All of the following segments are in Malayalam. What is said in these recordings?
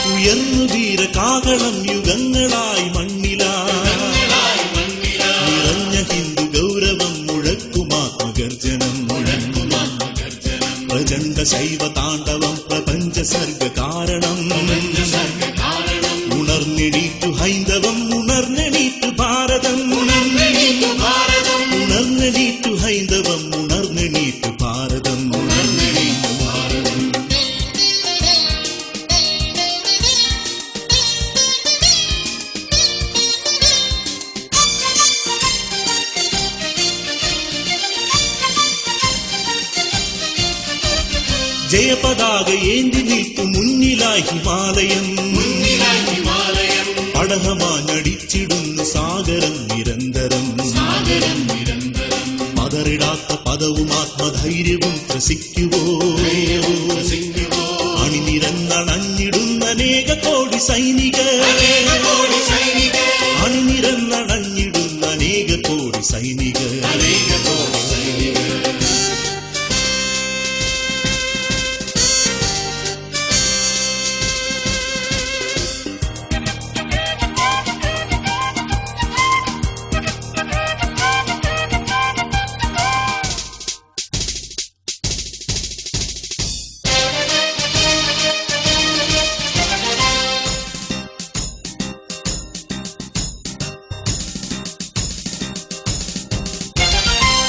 ഉയർന്നു വീരകാകളം യുഗങ്ങളായി നിറഞ്ഞ ഹിന്ദു ഗൗരവം മുഴക്കുമാത്മഗർജനം പ്രചണ്ഡ ശൈവ താണ്ഡവം പ്രപഞ്ച സർഗ കാരണം ഉണർന്നെണീറ്റു ഹൈന്ദവം ഉണർന്നെണീറ്റു ഭാരതം ഉണർന്നെണീറ്റു ഹൈന്ദവം ഉണർന്നെണീറ്റു ഭാരതം ജയപതാക ഏന്തി നിൽക്കും മുന്നിലായി ഹിമാലയം പടഹമാഞ്ഞടിച്ചിടുന്നു സാഗരം നിരന്തരം പതറിടാത്ത പദവും ആത്മധൈര്യവും ത്രസിക്കുവോ അണിനിരന്നണഞ്ഞിടുന്ന അനേക കോടി സൈനികർ അണിനിരന്നണഞ്ഞിടുന്ന അനേക കോടി സൈനികർ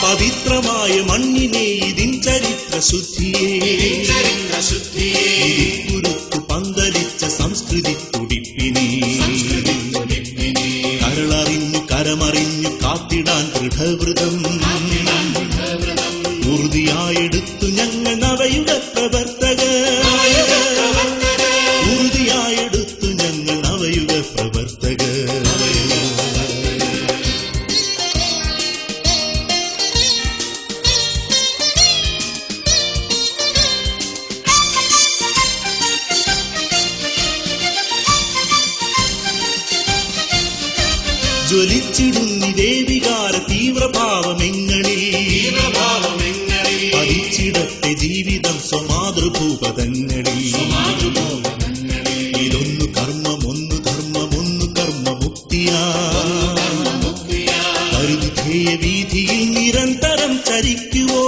പവിത്രമായ മണ്ണിനെ ഇതിൻ ചരിത്ര ശുദ്ധിയെ ഗുരുത്തു പന്തലിച്ച സംസ്കൃതി തുടിപ്പിനെ കരളറിഞ്ഞു കരമറിഞ്ഞു കാത്തിടാൻ ദൃഢവ്രതം ഉറുതിയായെടുത്തു ഞങ്ങൾ നവയുഗ പ്രവർത്തകർ ഉറുതിയായെടുത്തു ഞങ്ങൾ നവയുഗ പ്രവർത്തകർ ജ്വലിച്ചിടുന്നിതേ വികാര തീവ്രഭാവമെങ്ങളിൽ പതിച്ചിടത്തെ ജീവിതം സ്വമാതൃഭൂപതങ്ങളിൽ ഇതൊന്നു കർമ്മമൊന്നു ധർമ്മമൊന്നു കർമ്മമുക്തിയാ കരുതിധേയ വീതിയിൽ നിരന്തരം ചരിക്കുവോ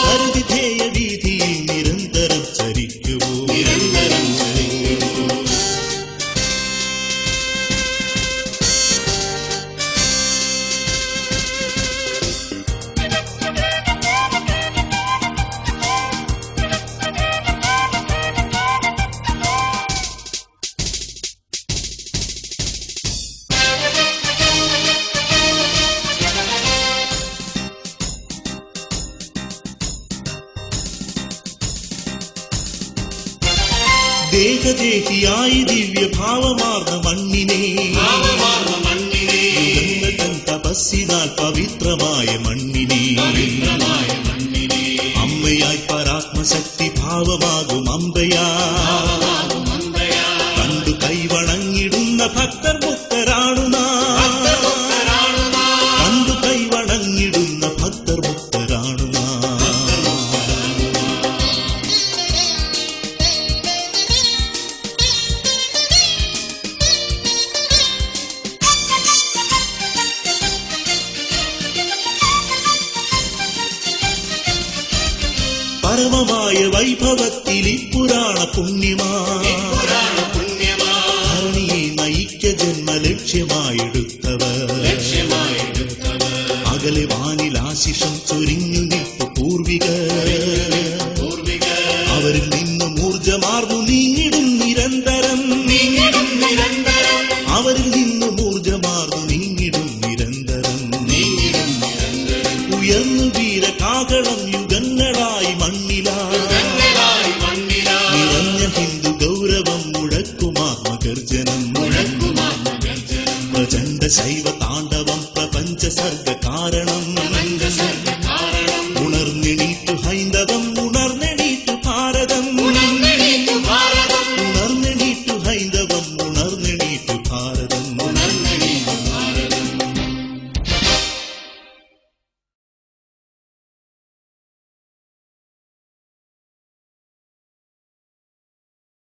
കരുതിധേയ വീതിയിൽ നിരന്തരം ചരിക്കുവോ ദേഹദേഹിയായി ദിവ്യഭാവമാർന്ന മണ്ണിനെ തൻ തപസ്സിനാൽ പവിത്രമായ മണ്ണിനെ അമ്മയായി പരാത്മശക്തി ഭാവമാകും അമ്പയാ കണ്ടു കൈവണങ്ങിടുന്ന ഭക്തർ മുക്തരാണു കണ്ടു കൈവണങ്ങിടുന്ന ഭക്തർ മുക്തരാണു പരമമായ വൈഭവത്തിൽ ഇപ്പുരാണ പുണ്യമാണിയെ നയിക്ക ജന്മലക്ഷ്യമായെടുത്തവർ അകലെ വാനിൽ ആശിഷം ചൊരിഞ്ഞു നിൽപ്പു പൂർവികർ അവരിൽ നിന്നും ഊർജമാർന്നു നീങ്ങിടും നിരന്തരം അവരിൽ നിന്നും ഊർജമാർന്നു നീങ്ങിടും നിരന്തരം ഉയർന്നു വീരകാകളം യുഗങ്ങളായി നിറഞ്ഞ ഹിന്ദു ഗൗരവം മുഴക്കുമാത്മഗർജനം പ്രചണ്ഡ ശൈവ താണ്ഡവം പ്രപഞ്ച സർഗ കാരണം